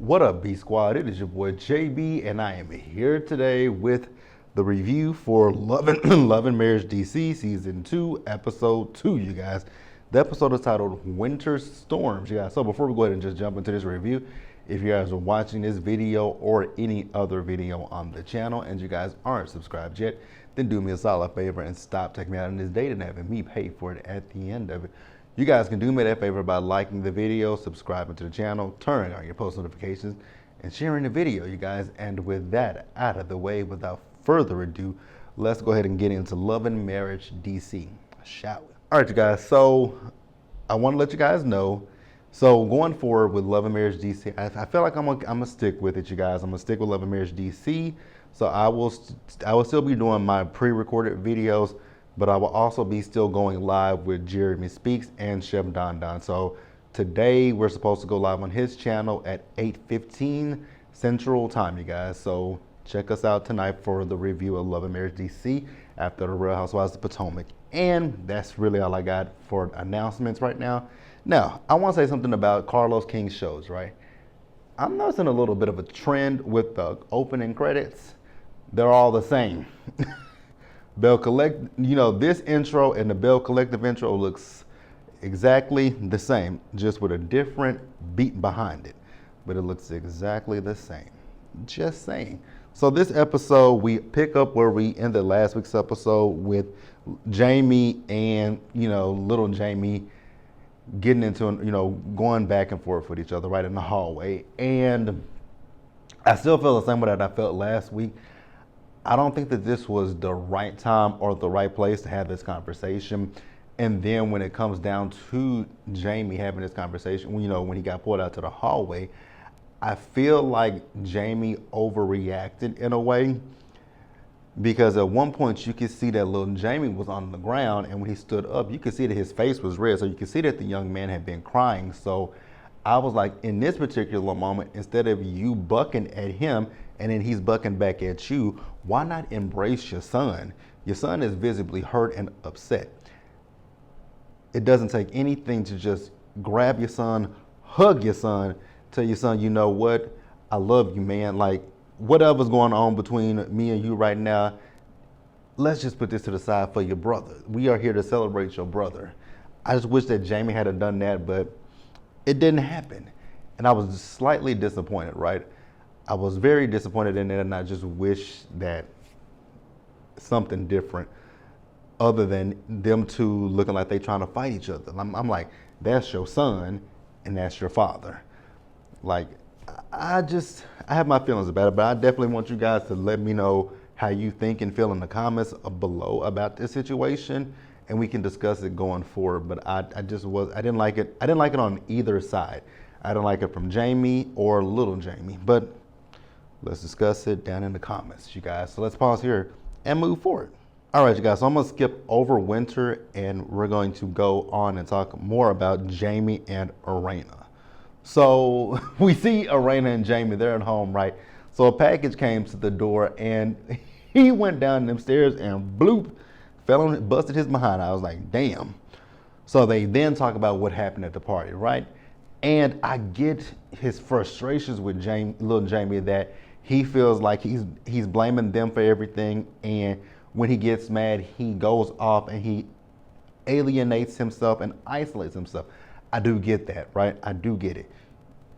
What up, B Squad? It is your boy JB, and I am here today with the review for Love and Marriage DC Season 2, Episode 2, you guys. The episode is titled Winter Storms, you guys. So before we go ahead and just jump into this review, if you guys are watching this video or any other video on the channel and you guys aren't subscribed yet, then do me a solid favor and stop taking me out on this date and having me pay for it at the end of it. You guys can do me that favor by liking the video, subscribing to the channel, turning on your post notifications, and sharing the video, you guys. And with that out of the way, without further ado, let's go ahead and get into Love and Marriage DC, shall we? All right, you guys, so I want to let you guys know, so going forward with Love and Marriage DC, I feel like I'm gonna stick with it, you guys. I'm gonna stick with Love and Marriage DC. So I will still be doing my pre-recorded videos, but I will also be still going live with Jeremy Speaks and Chef Don Don. So today we're supposed to go live on his channel at 8:15 Central Time, you guys. So check us out tonight for the review of Love and Marriage DC after the Real Housewives of Potomac. And that's really all I got for announcements right now. Now, I want to say something about Carlos King's shows, right? I'm noticing a little bit of a trend with the opening credits. They're all the same. Bell Collect, this intro and the Bell Collective intro looks exactly the same, just with a different beat behind it. But it looks exactly the same. Just saying. So this episode, we pick up where we ended last week's episode with Jamie and, little Jamie getting into, going back and forth with each other right in the hallway. And I still feel the same way that I felt last week. I don't think that this was the right time or the right place to have this conversation. And then when it comes down to Jamie having this conversation, when he got pulled out to the hallway, I feel like Jamie overreacted in a way, because at one point you could see that little Jamie was on the ground, and when he stood up, you could see that his face was red. So you could see that the young man had been crying. So I was like, in this particular moment, instead of you bucking at him and then he's bucking back at you, why not embrace your son? Your son is visibly hurt and upset. It doesn't take anything to just grab your son, hug your son, tell your son, you know what, I love you, man. Like, whatever's going on between me and you right now, let's just put this to the side for your brother. We are here to celebrate your brother. I just wish that Jamie had done that, but it didn't happen. And I was slightly disappointed, right? I was very disappointed in it, and I just wish that something different other than them two looking like they trying to fight each other. I'm like, that's your son and that's your father. Like, I have my feelings about it, but I definitely want you guys to let me know how you think and feel in the comments below about this situation, and we can discuss it going forward. But I didn't like it. I didn't like it on either side. I didn't like it from Jamie or little Jamie, but let's discuss it down in the comments, you guys. So let's pause here and move forward. All right, you guys, so I'm gonna skip over winter and we're going to go on and talk more about Jamie and Arena. So we see Arena and Jamie, they're at home, right? So a package came to the door and he went down them stairs and bloop, fell on it, busted his behind. I was like, damn. So they then talk about what happened at the party, right? And I get his frustrations with little Jamie, that he feels like he's blaming them for everything, and when he gets mad, he goes off and he alienates himself and isolates himself. I do get that, right? I do get it.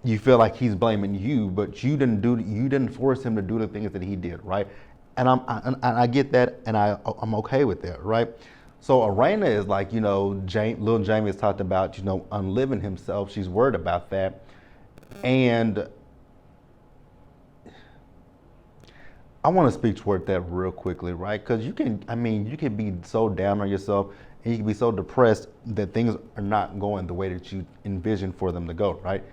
You feel like he's blaming you, but you didn't force him to do the things that he did, right? And I get that, and I'm okay with that, right? So Arena is like, little Jamie has talked about, unliving himself. She's worried about that. And I want to speak toward that real quickly, right? Because you can be so down on yourself and you can be so depressed that things are not going the way that you envision for them to go, right?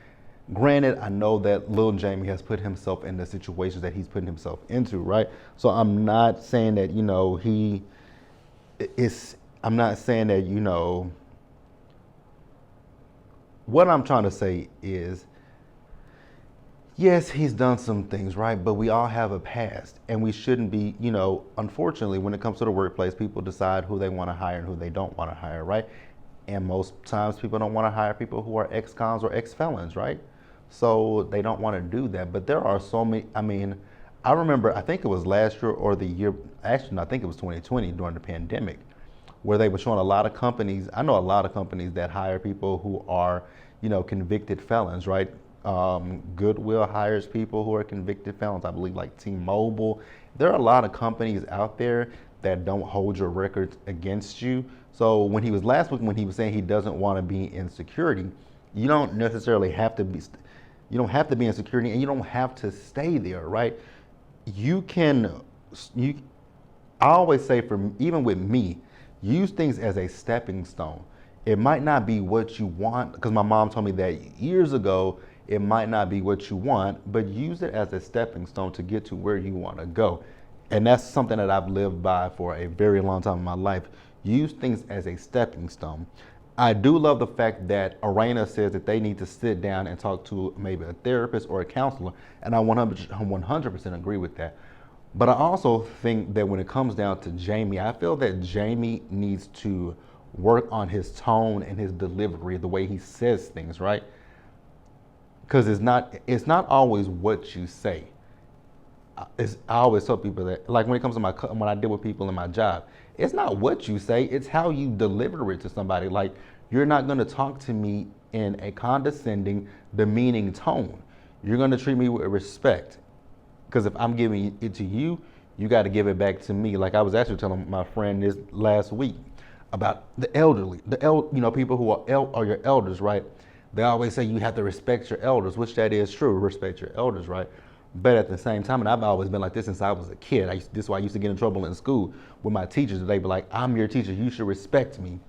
Granted, I know that little Jamie has put himself in the situations that he's putting himself into, right? So I'm not saying that, I'm not saying that, what I'm trying to say is, yes, he's done some things, right? But we all have a past, and we shouldn't be, unfortunately, when it comes to the workplace, people decide who they want to hire and who they don't want to hire, right? And most times people don't want to hire people who are ex-cons or ex-felons, right? So they don't want to do that. But there are so many, I mean, I remember, I think it was last year or the year, actually, no, I think it was 2020 during the pandemic, where they were showing a lot of companies. I know a lot of companies that hire people who are, convicted felons, right? Goodwill hires people who are convicted felons. I believe like T-Mobile. There are a lot of companies out there that don't hold your records against you. So when he was last week, when he was saying he doesn't want to be in security, you don't necessarily have to be. You don't have to be in security, and you don't have to stay there, right? You can. You. I always say, even with me, use things as a stepping stone. It might not be what you want, because my mom told me that years ago. It might not be what you want, but use it as a stepping stone to get to where you want to go. And that's something that I've lived by for a very long time in my life. Use things as a stepping stone. I do love the fact that Arena says that they need to sit down and talk to maybe a therapist or a counselor, and I 100% agree with that. But I also think that when it comes down to Jamie, I feel that Jamie needs to work on his tone and his delivery, the way he says things, right? Because it's not always what you say. I always tell people that, like when it comes to when I deal with people in my job, it's not what you say, it's how you deliver it to somebody. Like, you're not going to talk to me in a condescending, demeaning tone. You're going to treat me with respect. Because if I'm giving it to you, you got to give it back to me. Like I was actually telling my friend this last week about the elderly, people who are your elders, right? They always say you have to respect your elders, which that is true, respect your elders, right? But at the same time, and I've always been like this since I was a kid. This is why I used to get in trouble in school with my teachers. They'd be like, I'm your teacher, you should respect me.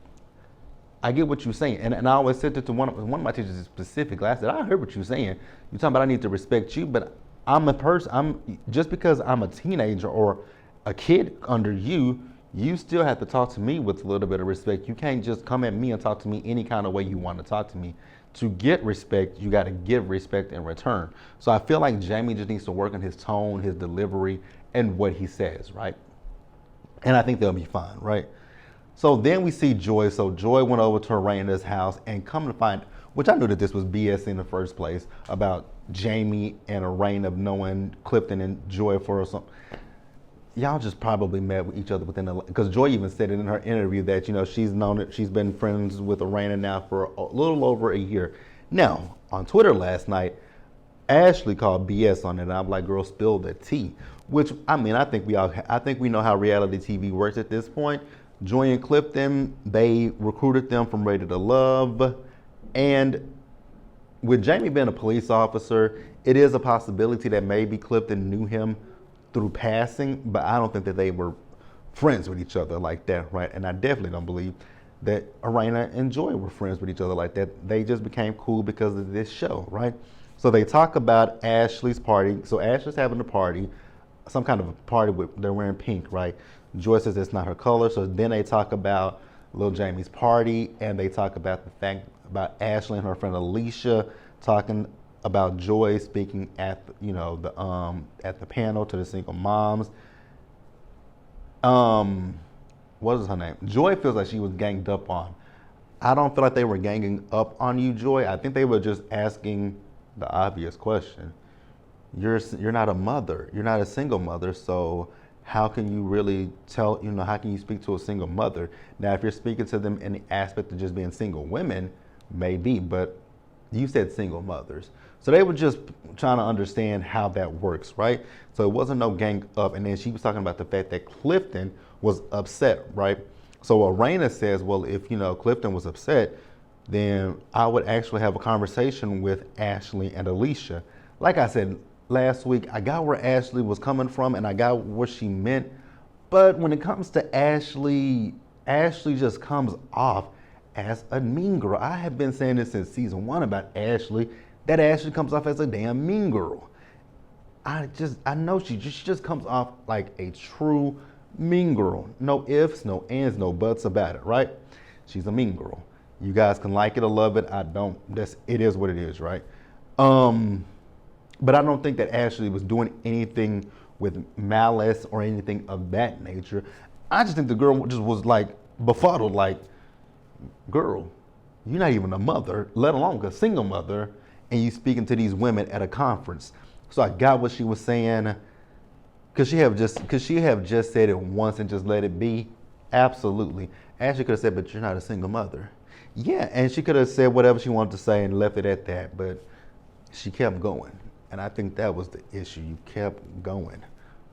I get what you're saying. And I always said it to one of my teachers specifically. I said, I heard what you're saying. You're talking about I need to respect you, but I'm a person, just because I'm a teenager or a kid under you, you still have to talk to me with a little bit of respect. You can't just come at me and talk to me any kind of way you want to talk to me. To get respect, you got to give respect in return. So I feel like Jamie just needs to work on his tone, his delivery, and what he says, right? And I think they'll be fine, right? So then we see Joy. So Joy went over to Raina's house and come to find, which I knew that this was BS in the first place, about Jamie and Raina knowing Clifton and Joy for something. Y'all just probably met with each other because Joy even said it in her interview that, she's been friends with Raina now for a little over a year. Now, on Twitter last night, Ashley called BS on it, and I'm like, girl, spill the tea. Which, I mean, I think we know how reality TV works at this point. Joy and Clifton, they recruited them from Ready to Love, and with Jamie being a police officer, it is a possibility that maybe Clifton knew him through passing, but I don't think that they were friends with each other like that, right? And I definitely don't believe that Raina and Joy were friends with each other like that. They just became cool because of this show, right? So they talk about Ashley's party. So Ashley's having a party, some kind of a party they're wearing pink, right? Joy says it's not her color. So then they talk about Lil Jamie's party, and they talk about the fact about Ashley and her friend Alicia talking about Joy speaking at the panel to the single moms. What is her name? Joy feels like she was ganged up on. I don't feel like they were ganging up on you, Joy. I think they were just asking the obvious question. You're not a mother. You're not a single mother. So how can you really how can you speak to a single mother? Now, if you're speaking to them in the aspect of just being single women, maybe, but you said single mothers. So they were just trying to understand how that works, right? So it wasn't no gang up. And then she was talking about the fact that Clifton was upset, right? So Raina says, well, if, Clifton was upset, then I would actually have a conversation with Ashley and Alicia. Like I said last week, I got where Ashley was coming from and I got what she meant. But when it comes to Ashley just comes off as a mean girl. I have been saying this since season 1 about Ashley, that Ashley comes off as a damn mean girl. I know she just comes off like a true mean girl. No ifs, no ands, no buts about it, right? She's a mean girl. You guys can like it or love it. I don't. It is what it is, right? But I don't think that Ashley was doing anything with malice or anything of that nature. I just think the girl just was like befuddled, like, girl, you're not even a mother, let alone a single mother, and you speaking to these women at a conference. So I got what she was saying. Could she have just said it once and just let it be? Absolutely. Ashley could have said, but you're not a single mother. Yeah, and she could have said whatever she wanted to say and left it at that, but she kept going. And I think that was the issue. You kept going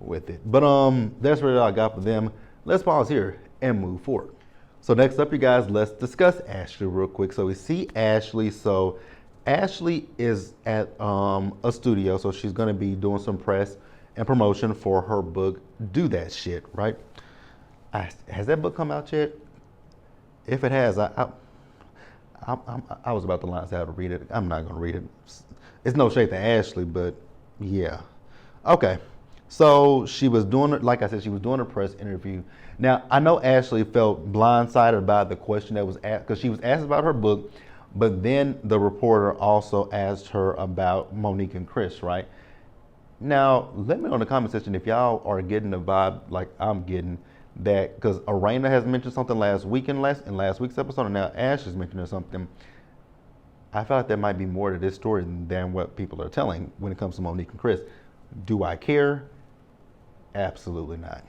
with it. But that's really all I got for them. Let's pause here and move forward. So next up, you guys, let's discuss Ashley real quick. So we see Ashley. So Ashley is at a studio, so she's gonna be doing some press and promotion for her book, Do That Shit, right? Has that book come out yet? If it has, I was about to line out to read it. I'm not gonna read it. It's no shade to Ashley, but yeah. Okay, so she was doing it, like I said, she was doing a press interview. Now, I know Ashley felt blindsided by the question that was asked, because she was asked about her book, but then the reporter also asked her about Monique and Chris, right? Now, let me know in the comment section if y'all are getting the vibe like I'm getting, that because Arena has mentioned something last week in last week's episode, and now Ash is mentioning something. I feel like there might be more to this story than what people are telling when it comes to Monique and Chris. Do I care? Absolutely not.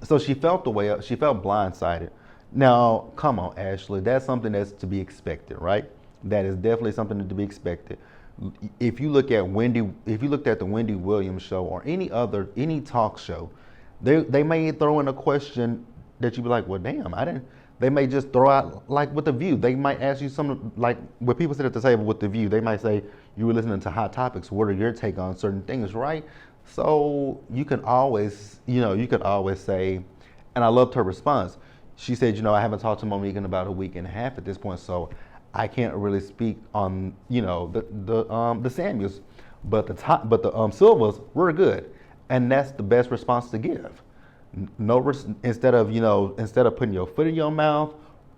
So she felt the way she felt blindsided. Now, come on, Ashley, that's something that's to be expected, right? That is definitely something to be expected. If you looked at the Wendy Williams show or any talk show, they may throw in a question that you'd be like, well, damn, I didn't. They may just throw out, like with The View, they might ask you something like what people sit at the table with The View. They might say, you were listening to Hot Topics. What are your take on certain things, right? So you can always, say, and I loved her response. She said, I haven't talked to Monique in about a week and a half at this point, so I can't really speak on, the Samuels, but the Silvas were good, and that's the best response to give. Instead of putting your foot in your mouth,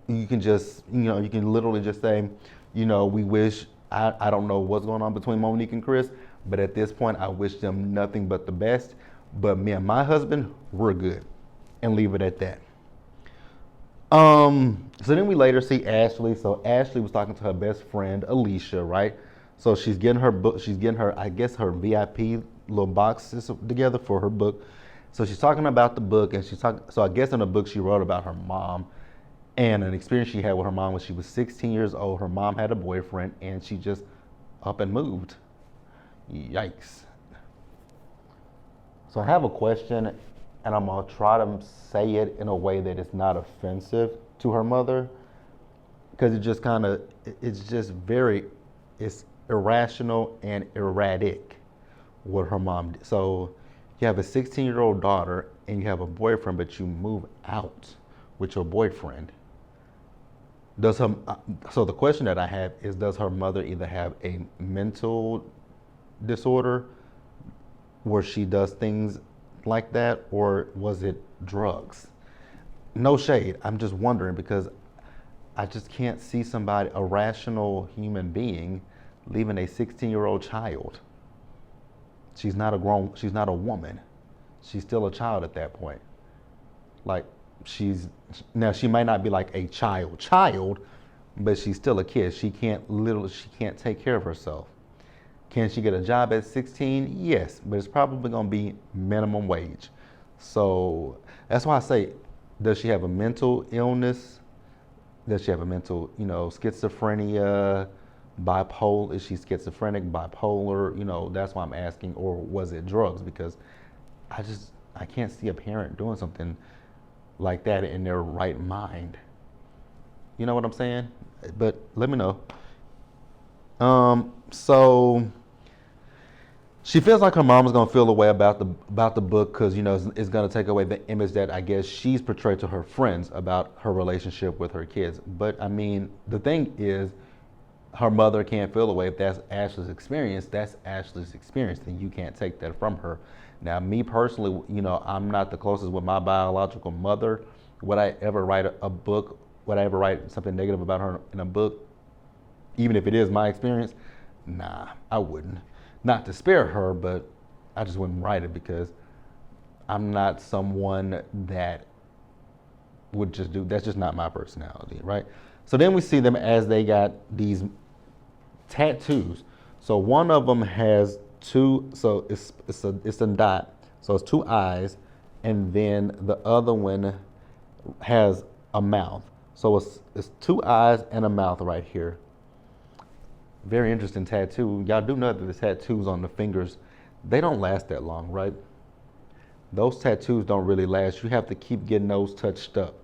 you can just, you can literally just say, we wish. I don't know what's going on between Monique and Chris, but at this point, I wish them nothing but the best. But me and my husband, we're good, and leave it at that. So then we later see Ashley. So Ashley was talking to her best friend, Alicia, right? So she's getting her book, I guess her VIP little boxes together for her book. So she's talking about the book, and so I guess in the book she wrote about her mom and an experience she had with her mom when she was 16 years old. Her mom had a boyfriend and she just up and moved. Yikes. So I have a question, and I'm gonna try to say it in a way that it's not offensive to her mother, because it's irrational and erratic what her mom did. So you have a 16-year-old daughter and you have a boyfriend, but you move out with your boyfriend. So the question that I have is, does her mother either have a mental disorder where she does things like that, or was it drugs? No shade. I'm just wondering, because I just can't see a rational human being leaving a 16-year-old child. She's not a woman. She's still a child at that point. Like, she might not be like a child, but she's still a kid. She can't take care of herself. Can she get a job at 16? Yes, but it's probably gonna be minimum wage. So that's why I say, does she have a mental illness? Does she have a mental, schizophrenia, bipolar? Is she schizophrenic, bipolar? That's why I'm asking. Or was it drugs? Because I can't see a parent doing something like that in their right mind. You know what I'm saying? But let me know. So she feels like her mom is gonna feel a way about the book, because it's gonna take away the image that I guess she's portrayed to her friends about her relationship with her kids. But I mean, the thing is, her mother can't feel a way. If that's Ashley's experience, that's Ashley's experience, and you can't take that from her. Now, me personally, I'm not the closest with my biological mother. Would I ever write a book? Would I ever write something negative about her in a book, even if it is my experience? Nah, I wouldn't. Not to spare her, but I just wouldn't write it, because I'm not someone that would just do, that's just not my personality, right? So then we see them as they got these tattoos. So one of them has two. So it's a dot. So it's two eyes, and then the other one has a mouth. So it's two eyes and a mouth right here. Very interesting tattoo. Y'all do know that the tattoos on the fingers, they don't last that long, right? Those tattoos don't really last. You have to keep getting those touched up.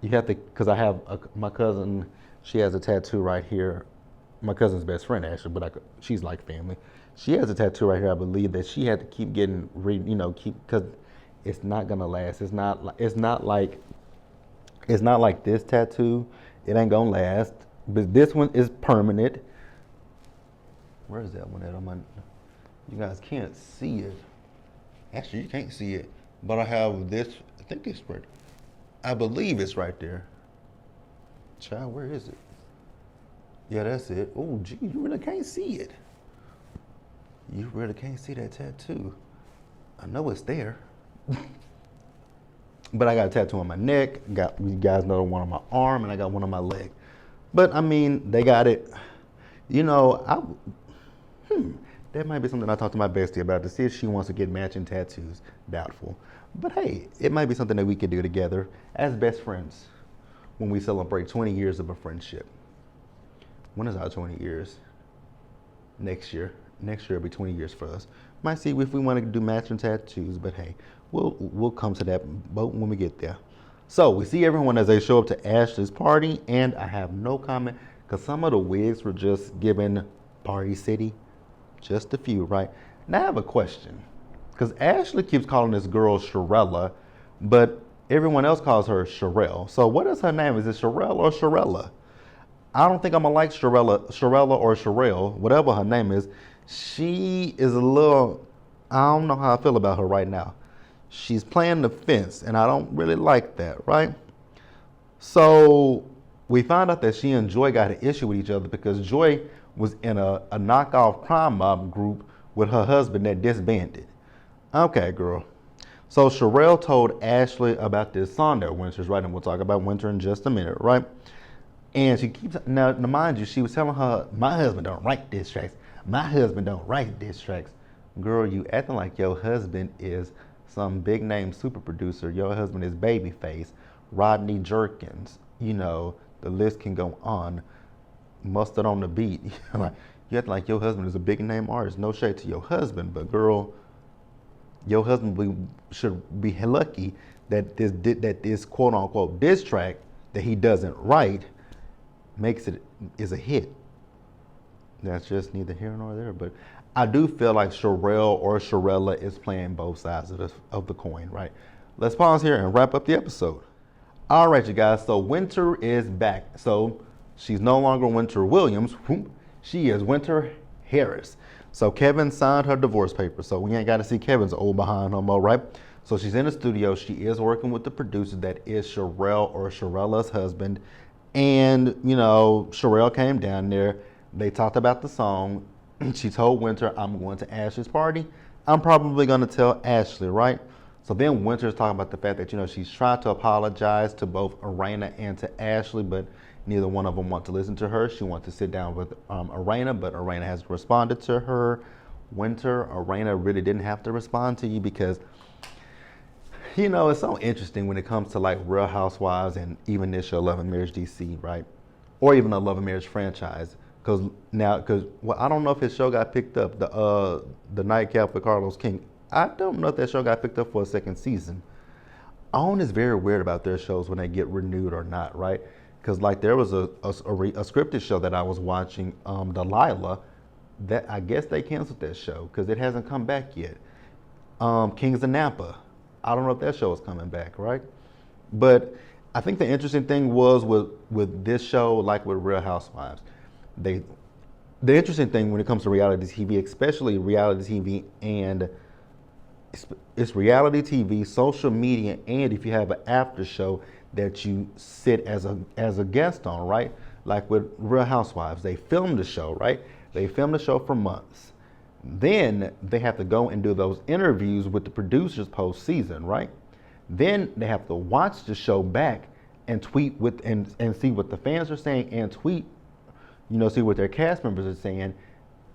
You have to, because I have my cousin, she has a tattoo right here. My cousin's best friend, actually, but she's like family. She has a tattoo right here, I believe, that she had to keep getting, because it's not gonna last. It's not like this tattoo. It ain't gonna last. But this one is permanent. Where is that one at? You guys can't see it. Actually, you can't see it. But I have this. I think it's right. I believe it's right there. Child, where is it? Yeah, that's it. Oh, gee, you really can't see it. You really can't see that tattoo. I know it's there. But I got a tattoo on my neck. You guys know one on my arm, and I got one on my leg. But I mean, they got it. That might be something I talk to my bestie about to see if she wants to get matching tattoos. Doubtful. But hey, it might be something that we could do together as best friends when we celebrate 20 years of a friendship. When is our 20 years? Next year. Next year will be 20 years for us. Might see if we want to do matching tattoos, but hey, we'll come to that boat when we get there. So we see everyone as they show up to Ashley's party, and I have no comment because some of the wigs were just giving Party City. Just a few, right? Now I have a question. Because Ashley keeps calling this girl Sharella, but everyone else calls her Sharelle. So what is her name? Is it Sharelle or Sharella? I don't think I'm going to like Sharella or Sharelle, whatever her name is. She is a little, I don't know how I feel about her right now. She's playing the fence, and I don't really like that, right? So we found out that she and Joy got an issue with each other because Joy was in a knockoff crime mob group with her husband that disbanded. Okay, girl. So Sharelle told Ashley about this song that Winter's writing. We'll talk about Winter in just a minute, right? And she keeps, now mind you, she was telling her, my husband don't write diss tracks. My husband don't write diss tracks. Girl, you acting like your husband is some big name super producer. Your husband is Babyface, Rodney Jerkins. The list can go on. Mustard on the beat. You act like your husband is a big name artist. No shade to your husband, but girl, your husband should be lucky that this quote unquote diss track that he doesn't write is a hit. That's just neither here nor there. But I do feel like Sharelle or Sharella is playing both sides of the coin, right? Let's pause here and wrap up the episode. All right, you guys. So Winter is back. So she's no longer Winter Williams. She is Winter Harris. So Kevin signed her divorce papers. So we ain't got to see Kevin's old behind no more, right? So she's in the studio. She is working with the producer that is Sharelle or Sharella's husband. And, Sharelle came down there. They talked about the song. She told Winter, I'm going to Ashley's party. I'm probably going to tell Ashley, right? So then Winter's talking about the fact that, she's tried to apologize to both Arena and to Ashley, but neither one of them want to listen to her. She wants to sit down with Arena, but Arena hasn't responded to her. Winter, Arena really didn't have to respond to you because, it's so interesting when it comes to like Real Housewives and even this show, Love and Marriage DC, right? Or even a Love and Marriage franchise. Because I don't know if his show got picked up, the Nightcap with Carlos King. I don't know if that show got picked up for a second season. OWN is very weird about their shows when they get renewed or not, right? Because like there was a scripted show that I was watching, Delilah, that I guess they canceled that show because it hasn't come back yet. Kings of Napa, I don't know if that show is coming back, right? But I think the interesting thing was with this show, like with Real Housewives, the interesting thing when it comes to reality TV, especially reality TV, and it's reality TV, social media, and if you have an after show that you sit as a guest on, right? Like with Real Housewives, they filmed the show, right? They filmed the show for months. Then they have to go and do those interviews with the producers post-season, right? Then they have to watch the show back and tweet and see what the fans are saying and tweet see what their cast members are saying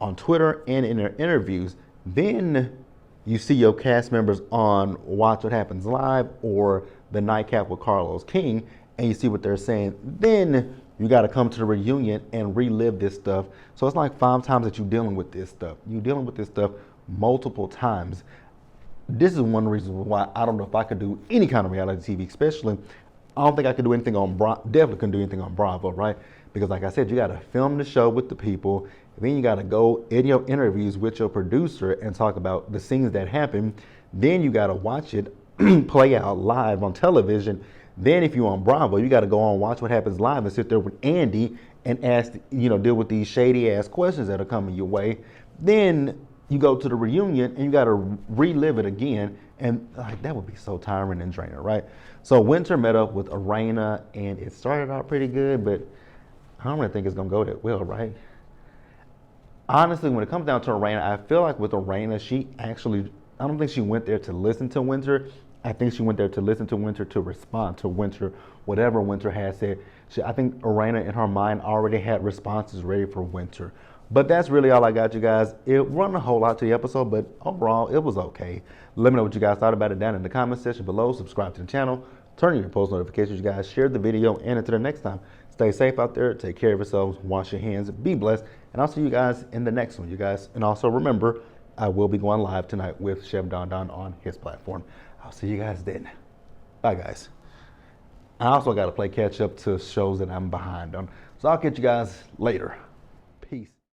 on Twitter and in their interviews. Then you see your cast members on Watch What Happens Live or the Nightcap with Carlos King, and you see what they're saying. Then you got to come to the reunion and relive this stuff. So it's like 5 times that you're dealing with this stuff. You're dealing with this stuff multiple times. This is one reason why I don't know if I could do any kind of reality TV, especially. I don't think I could do anything on definitely couldn't do anything on Bravo, right? Because like I said, you got to film the show with the people. Then you got to go in your interviews with your producer and talk about the scenes that happen. Then you got to watch it play out live on television. Then if you're on Bravo, you got to go on Watch What Happens Live and sit there with Andy and ask, deal with these shady ass questions that are coming your way. Then you go to the reunion and you got to relive it again. And that would be so tiring and draining, right? So Winter met up with Arena and it started out pretty good, but I don't really think it's going to go that well, right? Honestly, when it comes down to Arena, I feel like with Arena, I don't think she went there to listen to Winter. I think she went there to listen to Winter, to respond to Winter, whatever Winter had said. I think Arena in her mind already had responses ready for Winter. But that's really all I got, you guys. It wasn't a whole lot to the episode, but overall, it was okay. Let me know what you guys thought about it down in the comment section below. Subscribe to the channel. Turn on your post notifications, you guys. Share the video. And until the next time, stay safe out there. Take care of yourselves. Wash your hands. Be blessed. And I'll see you guys in the next one, you guys. And also remember, I will be going live tonight with Chef Don Don on his platform. I'll see you guys then. Bye, guys. I also got to play catch up to shows that I'm behind on. So I'll catch you guys later.